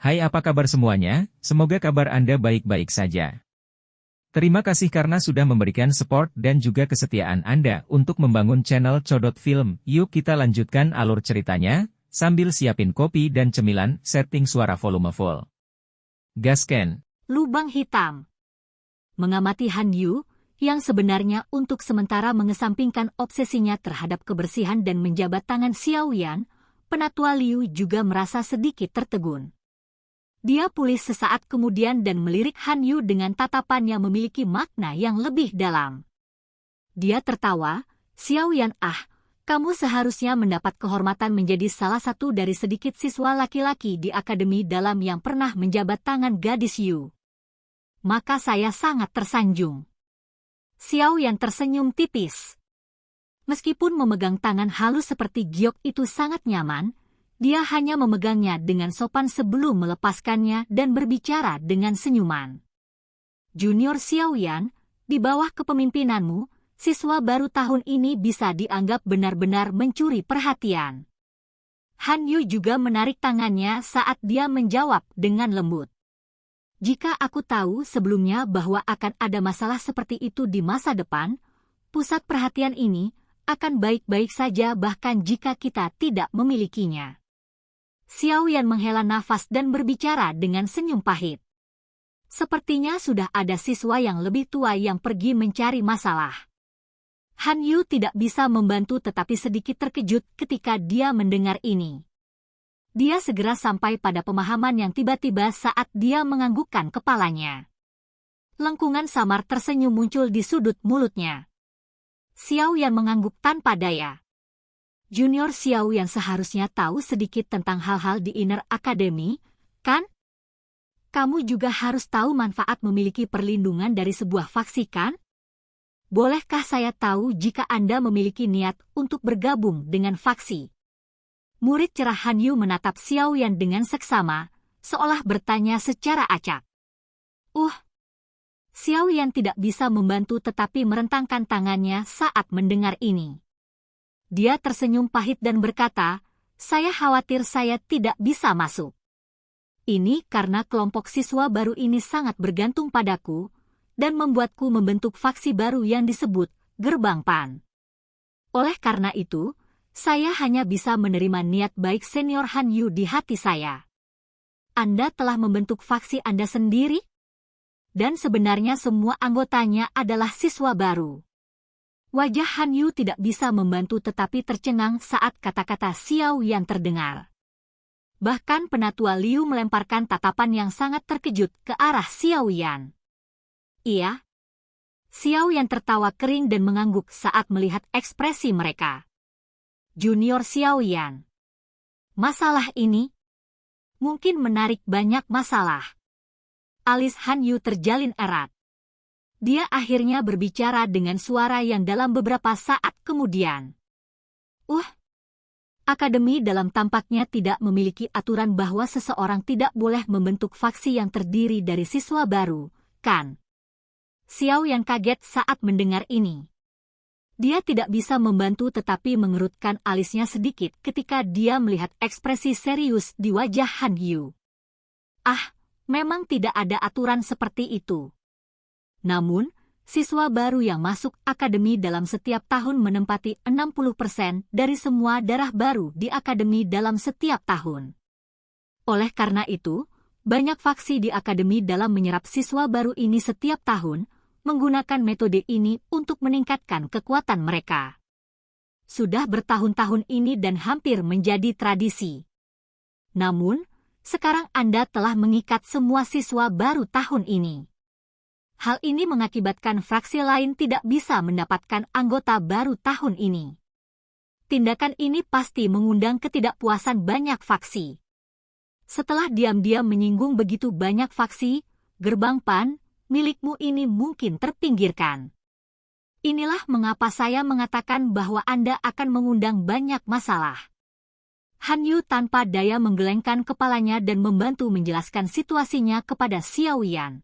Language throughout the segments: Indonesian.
Hai, apa kabar semuanya? Semoga kabar Anda baik-baik saja. Terima kasih karena sudah memberikan support dan juga kesetiaan Anda untuk membangun channel Codot Film. Yuk kita lanjutkan alur ceritanya, sambil siapin kopi dan cemilan, setting suara volume full. Gasken. Lubang hitam. Mengamati Han Yu, yang sebenarnya untuk sementara mengesampingkan obsesinya terhadap kebersihan dan menjabat tangan Xiao Yan, Penatua Liu juga merasa sedikit tertegun. Dia pulih sesaat kemudian dan melirik Han Yu dengan tatapan yang memiliki makna yang lebih dalam. Dia tertawa, "Xiao Yan, kamu seharusnya mendapat kehormatan menjadi salah satu dari sedikit siswa laki-laki di akademi dalam yang pernah menjabat tangan gadis Yu. Maka saya sangat tersanjung." Xiao Yan tersenyum tipis. Meskipun memegang tangan halus seperti giok itu sangat nyaman, dia hanya memegangnya dengan sopan sebelum melepaskannya dan berbicara dengan senyuman. "Junior Xiao Yan, di bawah kepemimpinanmu, siswa baru tahun ini bisa dianggap benar-benar mencuri perhatian." Han Yu juga menarik tangannya saat dia menjawab dengan lembut. "Jika aku tahu sebelumnya bahwa akan ada masalah seperti itu di masa depan, pusat perhatian ini akan baik-baik saja bahkan jika kita tidak memilikinya." Xiao Yan menghela nafas dan berbicara dengan senyum pahit. Sepertinya sudah ada siswa yang lebih tua yang pergi mencari masalah. Han Yu tidak bisa membantu tetapi sedikit terkejut ketika dia mendengar ini. Dia segera sampai pada pemahaman yang tiba-tiba saat dia menganggukkan kepalanya. Lengkungan samar tersenyum muncul di sudut mulutnya. Xiao Yan mengangguk tanpa daya. "Junior Xiao yang seharusnya tahu sedikit tentang hal-hal di Inner Academy, kan? Kamu juga harus tahu manfaat memiliki perlindungan dari sebuah faksi, kan? Bolehkah saya tahu jika Anda memiliki niat untuk bergabung dengan faksi?" Murid cerah Han Yu menatap Xiao Yan dengan seksama, seolah bertanya secara acak. Xiao Yan tidak bisa membantu tetapi merentangkan tangannya saat mendengar ini. Dia tersenyum pahit dan berkata, "Saya khawatir saya tidak bisa masuk. Ini karena kelompok siswa baru ini sangat bergantung padaku, dan membuatku membentuk faksi baru yang disebut Gerbang Pan. Oleh karena itu, saya hanya bisa menerima niat baik senior Han Yu di hati saya. Anda telah membentuk faksi Anda sendiri? Dan sebenarnya semua anggotanya adalah siswa baru." Wajah Han Yu tidak bisa membantu tetapi tercengang saat kata-kata Xiao Yan terdengar. Bahkan Penatua Liu melemparkan tatapan yang sangat terkejut ke arah Xiao Yan. "Iya." Xiao Yan tertawa kering dan mengangguk saat melihat ekspresi mereka. "Junior Xiao Yan, masalah ini mungkin menarik banyak masalah." Alis Han Yu terjalin erat. Dia akhirnya berbicara dengan suara yang dalam beberapa saat kemudian. Akademi dalam tampaknya tidak memiliki aturan bahwa seseorang tidak boleh membentuk faksi yang terdiri dari siswa baru, kan?" Xiao yang kaget saat mendengar ini. Dia tidak bisa membantu tetapi mengerutkan alisnya sedikit ketika dia melihat ekspresi serius di wajah Han Yu. Memang tidak ada aturan seperti itu. Namun, siswa baru yang masuk akademi dalam setiap tahun menempati 60% dari semua darah baru di akademi dalam setiap tahun. Oleh karena itu, banyak faksi di akademi dalam menyerap siswa baru ini setiap tahun, menggunakan metode ini untuk meningkatkan kekuatan mereka. Sudah bertahun-tahun ini dan hampir menjadi tradisi. Namun, sekarang Anda telah mengikat semua siswa baru tahun ini. Hal ini mengakibatkan fraksi lain tidak bisa mendapatkan anggota baru tahun ini. Tindakan ini pasti mengundang ketidakpuasan banyak faksi. Setelah diam-diam menyinggung begitu banyak faksi, Gerbang Pan, milikmu ini mungkin terpinggirkan. Inilah mengapa saya mengatakan bahwa Anda akan mengundang banyak masalah." Han Yu tanpa daya menggelengkan kepalanya dan membantu menjelaskan situasinya kepada Xiao Yan.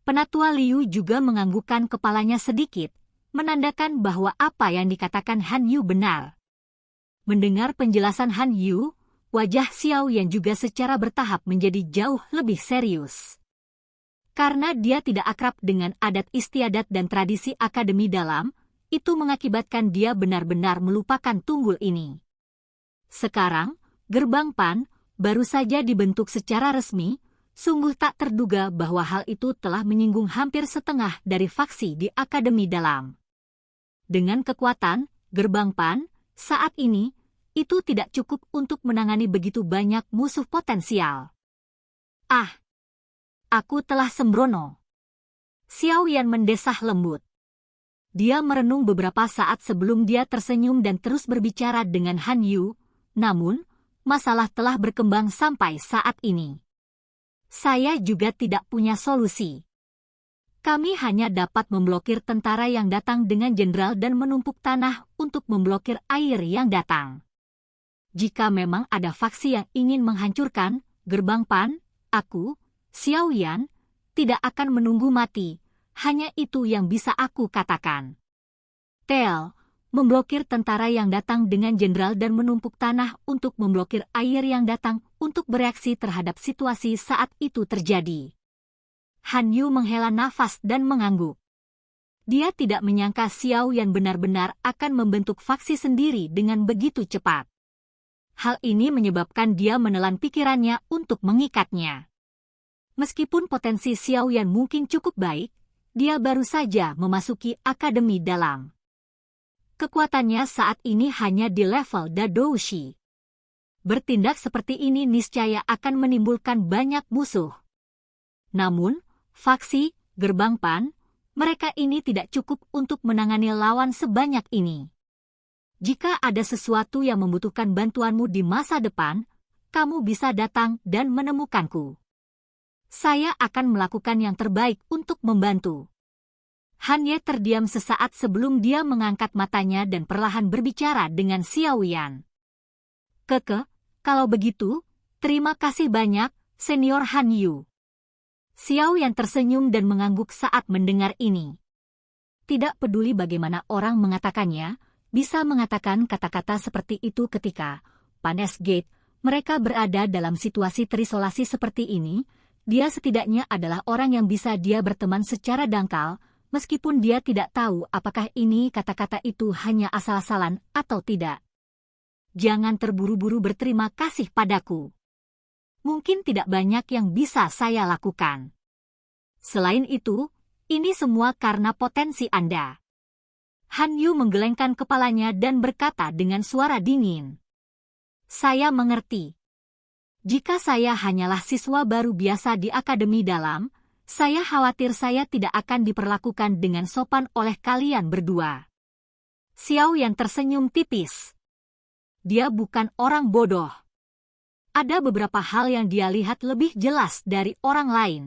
Penatua Liu juga menganggukkan kepalanya sedikit, menandakan bahwa apa yang dikatakan Han Yu benar. Mendengar penjelasan Han Yu, wajah Xiao Yan juga secara bertahap menjadi jauh lebih serius. Karena dia tidak akrab dengan adat istiadat dan tradisi akademi dalam, itu mengakibatkan dia benar-benar melupakan tunggul ini. Sekarang, Gerbang Pan baru saja dibentuk secara resmi, sungguh tak terduga bahwa hal itu telah menyinggung hampir setengah dari faksi di akademi dalam. Dengan kekuatan Gerbang Pan saat ini, itu tidak cukup untuk menangani begitu banyak musuh potensial. Ah! Aku telah sembrono. Xiao Yan mendesah lembut. Dia merenung beberapa saat sebelum dia tersenyum dan terus berbicara dengan Han Yu, namun, masalah telah berkembang sampai saat ini. Saya juga tidak punya solusi. Kami hanya dapat memblokir tentara yang datang dengan jenderal dan menumpuk tanah untuk memblokir air yang datang. Jika memang ada faksi yang ingin menghancurkan Gerbang Pan, aku, Xiao Yan, tidak akan menunggu mati, hanya itu yang bisa aku katakan. Tel, memblokir tentara yang datang dengan jenderal dan menumpuk tanah untuk memblokir air yang datang untuk bereaksi terhadap situasi saat itu terjadi. Han Yu menghela nafas dan mengangguk. Dia tidak menyangka Xiao Yan benar-benar akan membentuk faksi sendiri dengan begitu cepat. Hal ini menyebabkan dia menelan pikirannya untuk mengikatnya. Meskipun potensi Xiao Yan mungkin cukup baik, dia baru saja memasuki akademi dalam. Kekuatannya saat ini hanya di level Dadoushi. Bertindak seperti ini niscaya akan menimbulkan banyak musuh. Namun, faksi Gerbang Pan, mereka ini tidak cukup untuk menangani lawan sebanyak ini. Jika ada sesuatu yang membutuhkan bantuanmu di masa depan, kamu bisa datang dan menemukanku. Saya akan melakukan yang terbaik untuk membantu. Han Ye terdiam sesaat sebelum dia mengangkat matanya dan perlahan berbicara dengan Xiao Yan. Kalau begitu, terima kasih banyak, Senior Han Yu. Xiao Yan tersenyum dan mengangguk saat mendengar ini. Tidak peduli bagaimana orang mengatakannya, bisa mengatakan kata-kata seperti itu ketika Panes Gate, mereka berada dalam situasi terisolasi seperti ini. Dia setidaknya adalah orang yang bisa dia berteman secara dangkal, meskipun dia tidak tahu apakah ini kata-kata itu hanya asal-asalan atau tidak. Jangan terburu-buru berterima kasih padaku. Mungkin tidak banyak yang bisa saya lakukan. Selain itu, ini semua karena potensi Anda. Han Yu menggelengkan kepalanya dan berkata dengan suara dingin. Saya mengerti. Jika saya hanyalah siswa baru biasa di akademi dalam, saya khawatir saya tidak akan diperlakukan dengan sopan oleh kalian berdua. Xiao Yan tersenyum tipis. Dia bukan orang bodoh. Ada beberapa hal yang dia lihat lebih jelas dari orang lain.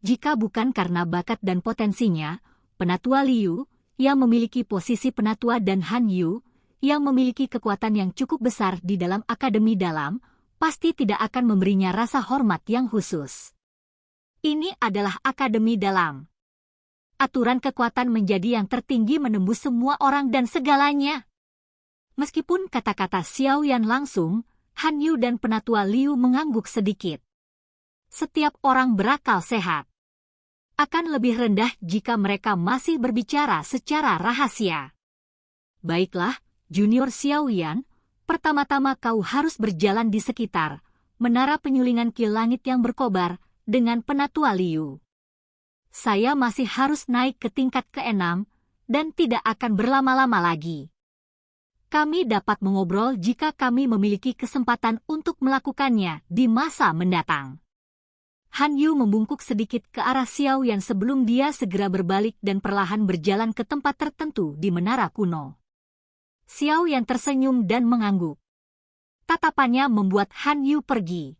Jika bukan karena bakat dan potensinya, Penatua Liu, yang memiliki posisi penatua dan Han Yu, yang memiliki kekuatan yang cukup besar di dalam akademi dalam, pasti tidak akan memberinya rasa hormat yang khusus. Ini adalah akademi dalam. Aturan kekuatan menjadi yang tertinggi menembus semua orang dan segalanya. Meskipun kata-kata Xiao Yan langsung, Han Yu dan Penatua Liu mengangguk sedikit. Setiap orang berakal sehat akan lebih rendah jika mereka masih berbicara secara rahasia. Baiklah, Junior Xiao Yan, pertama-tama kau harus berjalan di sekitar menara penyulingan ki langit yang berkobar dengan Penatua Liu. Saya masih harus naik ke tingkat ke-6 dan tidak akan berlama-lama lagi. Kami dapat mengobrol jika kami memiliki kesempatan untuk melakukannya di masa mendatang. Han Yu membungkuk sedikit ke arah Xiao Yan sebelum dia segera berbalik dan perlahan berjalan ke tempat tertentu di menara kuno. Xiao Yan tersenyum dan mengangguk. Tatapannya membuat Han Yu pergi.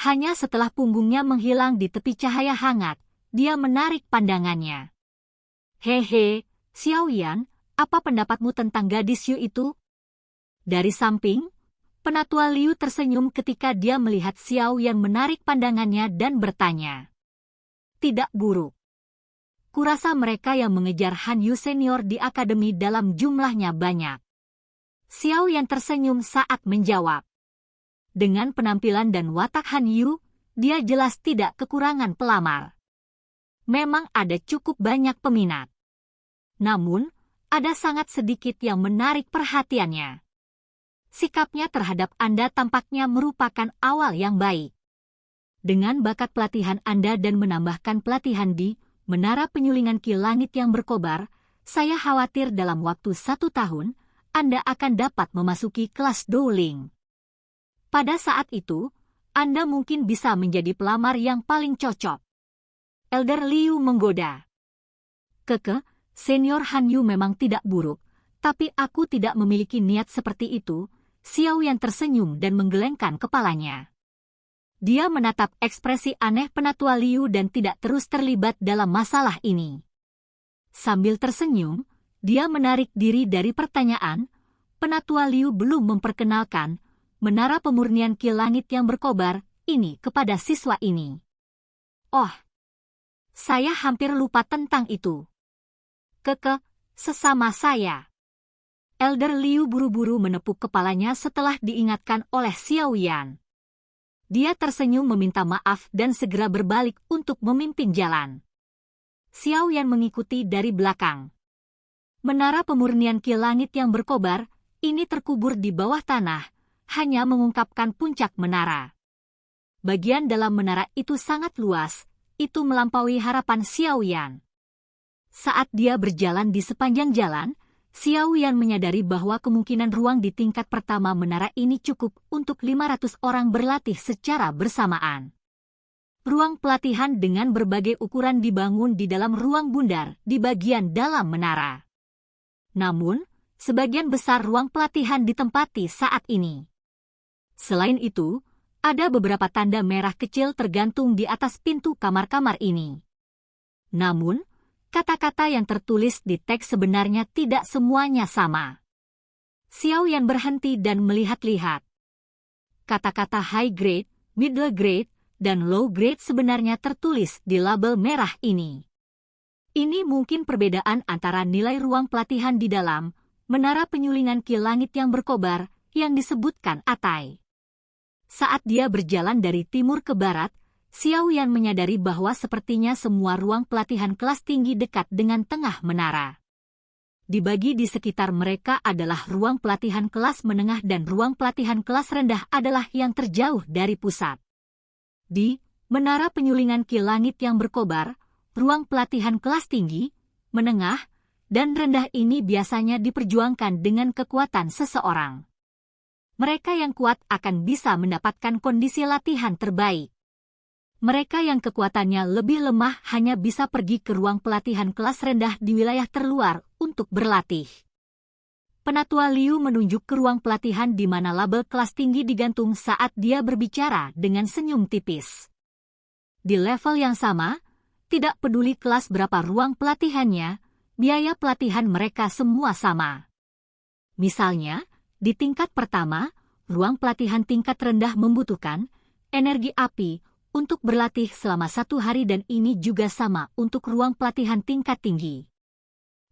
Hanya setelah punggungnya menghilang di tepi cahaya hangat, dia menarik pandangannya. Hehe, Xiao Yan, apa pendapatmu tentang gadis Yu itu? Dari samping, Penatua Liu tersenyum ketika dia melihat Xiao Yan menarik pandangannya dan bertanya. Tidak buruk. Kurasa mereka yang mengejar Han Yu senior di akademi dalam jumlahnya banyak. Xiao Yan tersenyum saat menjawab. Dengan penampilan dan watak Han Yu, dia jelas tidak kekurangan pelamar. Memang ada cukup banyak peminat. Namun, ada sangat sedikit yang menarik perhatiannya. Sikapnya terhadap Anda tampaknya merupakan awal yang baik. Dengan bakat pelatihan Anda dan menambahkan pelatihan di Menara Penyulingan Ki Langit yang berkobar, saya khawatir dalam waktu 1 tahun, Anda akan dapat memasuki kelas Dowling. Pada saat itu, Anda mungkin bisa menjadi pelamar yang paling cocok. Elder Liu menggoda. Keke, Senior Han Yu memang tidak buruk, tapi aku tidak memiliki niat seperti itu. Xiao Yan tersenyum dan menggelengkan kepalanya. Dia menatap ekspresi aneh Penatua Liu dan tidak terus terlibat dalam masalah ini. Sambil tersenyum, dia menarik diri dari pertanyaan. Penatua Liu belum memperkenalkan Menara Pemurnian Ki Langit yang berkobar ini kepada siswa ini. Oh, saya hampir lupa tentang itu. Keke, sesama saya. Elder Liu buru-buru menepuk kepalanya setelah diingatkan oleh Xiao Yan. Dia tersenyum meminta maaf dan segera berbalik untuk memimpin jalan. Xiao Yan mengikuti dari belakang. Menara Pemurnian Ki Langit yang berkobar ini terkubur di bawah tanah, hanya mengungkapkan puncak menara. Bagian dalam menara itu sangat luas, itu melampaui harapan Xiao Yan. Saat dia berjalan di sepanjang jalan, Xiao Yan menyadari bahwa kemungkinan ruang di tingkat pertama menara ini cukup untuk 500 orang berlatih secara bersamaan. Ruang pelatihan dengan berbagai ukuran dibangun di dalam ruang bundar di bagian dalam menara. Namun, sebagian besar ruang pelatihan ditempati saat ini. Selain itu, ada beberapa tanda merah kecil tergantung di atas pintu kamar-kamar ini. Namun, kata-kata yang tertulis di teks sebenarnya tidak semuanya sama. Xiao Yan berhenti dan melihat-lihat. Kata-kata high grade, middle grade, dan low grade sebenarnya tertulis di label merah ini. Ini mungkin perbedaan antara nilai ruang pelatihan di dalam Menara Penyulingan Ki Langit yang berkobar yang disebutkan Atai. Saat dia berjalan dari timur ke barat, Xiao Yan menyadari bahwa sepertinya semua ruang pelatihan kelas tinggi dekat dengan tengah menara. Dibagi di sekitar mereka adalah ruang pelatihan kelas menengah dan ruang pelatihan kelas rendah adalah yang terjauh dari pusat. Di Menara Penyulingan Ki Langit yang berkobar, ruang pelatihan kelas tinggi, menengah, dan rendah ini biasanya diperjuangkan dengan kekuatan seseorang. Mereka yang kuat akan bisa mendapatkan kondisi latihan terbaik. Mereka yang kekuatannya lebih lemah hanya bisa pergi ke ruang pelatihan kelas rendah di wilayah terluar untuk berlatih. Penatua Liu menunjuk ke ruang pelatihan di mana label kelas tinggi digantung saat dia berbicara dengan senyum tipis. Di level yang sama, tidak peduli kelas berapa ruang pelatihannya, biaya pelatihan mereka semua sama. Misalnya, di tingkat pertama, ruang pelatihan tingkat rendah membutuhkan energi api untuk berlatih selama 1 hari dan ini juga sama untuk ruang pelatihan tingkat tinggi.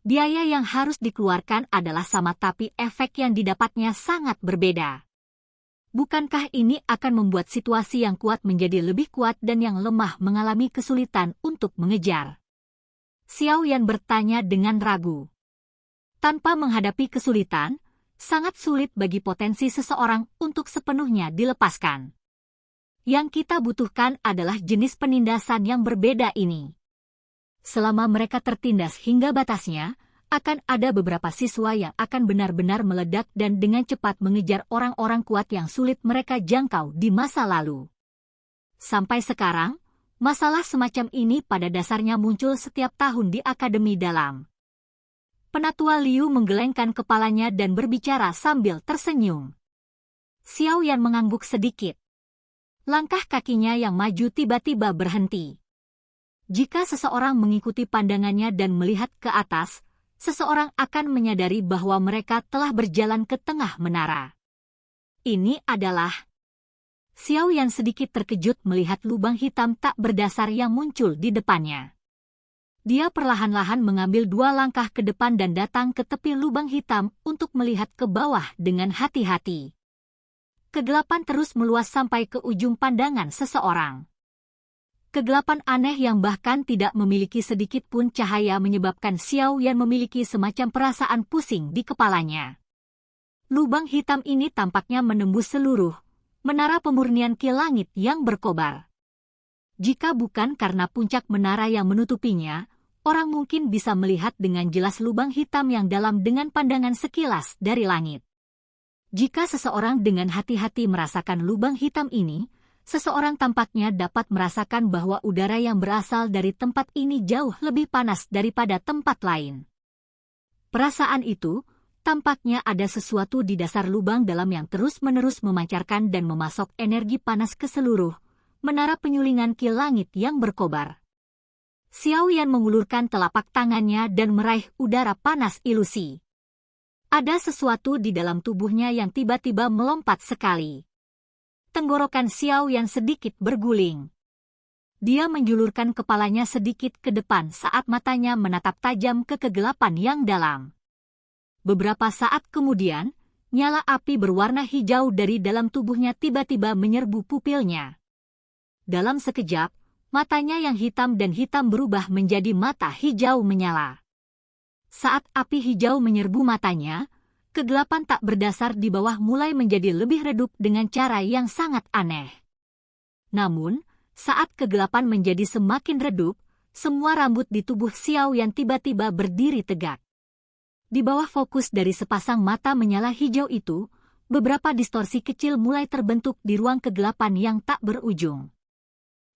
Biaya yang harus dikeluarkan adalah sama tapi efek yang didapatnya sangat berbeda. Bukankah ini akan membuat situasi yang kuat menjadi lebih kuat dan yang lemah mengalami kesulitan untuk mengejar? Xiao Yan bertanya dengan ragu. Tanpa menghadapi kesulitan, sangat sulit bagi potensi seseorang untuk sepenuhnya dilepaskan. Yang kita butuhkan adalah jenis penindasan yang berbeda ini. Selama mereka tertindas hingga batasnya, akan ada beberapa siswa yang akan benar-benar meledak dan dengan cepat mengejar orang-orang kuat yang sulit mereka jangkau di masa lalu. Sampai sekarang, masalah semacam ini pada dasarnya muncul setiap tahun di Akademi Dalam. Penatua Liu menggelengkan kepalanya dan berbicara sambil tersenyum. Xiao Yan mengangguk sedikit. Langkah kakinya yang maju tiba-tiba berhenti. Jika seseorang mengikuti pandangannya dan melihat ke atas, seseorang akan menyadari bahwa mereka telah berjalan ke tengah menara. Ini adalah... Xiao Yan sedikit terkejut melihat lubang hitam tak berdasar yang muncul di depannya. Dia perlahan-lahan mengambil 2 langkah ke depan dan datang ke tepi lubang hitam untuk melihat ke bawah dengan hati-hati. kegelapan terus meluas sampai ke ujung pandangan seseorang. Kegelapan aneh yang bahkan tidak memiliki sedikit pun cahaya menyebabkan Xiao Yan memiliki semacam perasaan pusing di kepalanya. Lubang hitam ini tampaknya menembus seluruh menara pemurnian ki langit yang berkobar. Jika bukan karena puncak menara yang menutupinya, orang mungkin bisa melihat dengan jelas lubang hitam yang dalam dengan pandangan sekilas dari langit. Jika seseorang dengan hati-hati merasakan lubang hitam ini, seseorang tampaknya dapat merasakan bahwa udara yang berasal dari tempat ini jauh lebih panas daripada tempat lain. Perasaan itu, tampaknya ada sesuatu di dasar lubang dalam yang terus-menerus memancarkan dan memasok energi panas ke seluruh menara penyulingan ki langit yang berkobar. Xiao Yan mengulurkan telapak tangannya dan meraih udara panas ilusi. Ada sesuatu di dalam tubuhnya yang tiba-tiba melompat sekali. Tenggorokan Xiao Yan sedikit berguling. Dia menjulurkan kepalanya sedikit ke depan saat matanya menatap tajam ke kegelapan yang dalam. Beberapa saat kemudian, nyala api berwarna hijau dari dalam tubuhnya tiba-tiba menyerbu pupilnya. Dalam sekejap, matanya yang hitam dan hitam berubah menjadi mata hijau menyala. Saat api hijau menyerbu matanya, kegelapan tak berdasar di bawah mulai menjadi lebih redup dengan cara yang sangat aneh. Namun, saat kegelapan menjadi semakin redup, semua rambut di tubuh Xiao Yan tiba-tiba berdiri tegak. Di bawah fokus dari sepasang mata menyala hijau itu, beberapa distorsi kecil mulai terbentuk di ruang kegelapan yang tak berujung.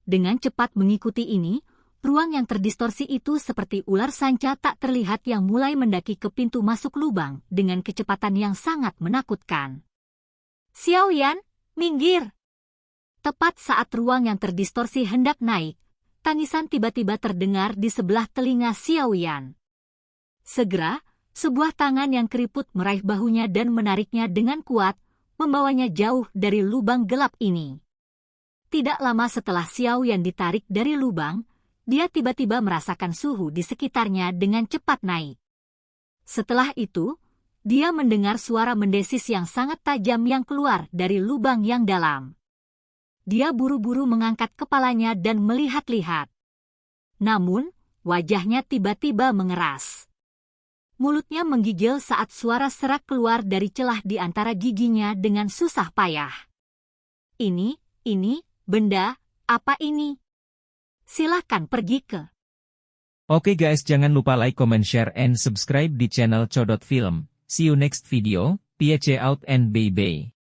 Dengan cepat mengikuti ini, ruang yang terdistorsi itu seperti ular sanca tak terlihat yang mulai mendaki ke pintu masuk lubang dengan kecepatan yang sangat menakutkan. Xiao Yan, minggir! Tepat saat ruang yang terdistorsi hendak naik, tangisan tiba-tiba terdengar di sebelah telinga Xiao Yan. Segera, sebuah tangan yang keriput meraih bahunya dan menariknya dengan kuat, membawanya jauh dari lubang gelap ini. Tidak lama setelah Xiao Yan ditarik dari lubang, dia tiba-tiba merasakan suhu di sekitarnya dengan cepat naik. Setelah itu, dia mendengar suara mendesis yang sangat tajam yang keluar dari lubang yang dalam. Dia buru-buru mengangkat kepalanya dan melihat-lihat. Namun, wajahnya tiba-tiba mengeras. Mulutnya menggigil saat suara serak keluar dari celah di antara giginya dengan susah payah. Ini, benda, apa ini? Silakan pergi ke. Oke guys, jangan lupa like, comment, share, and subscribe di channel Codot Film. See you next video, peace out and bye-bye.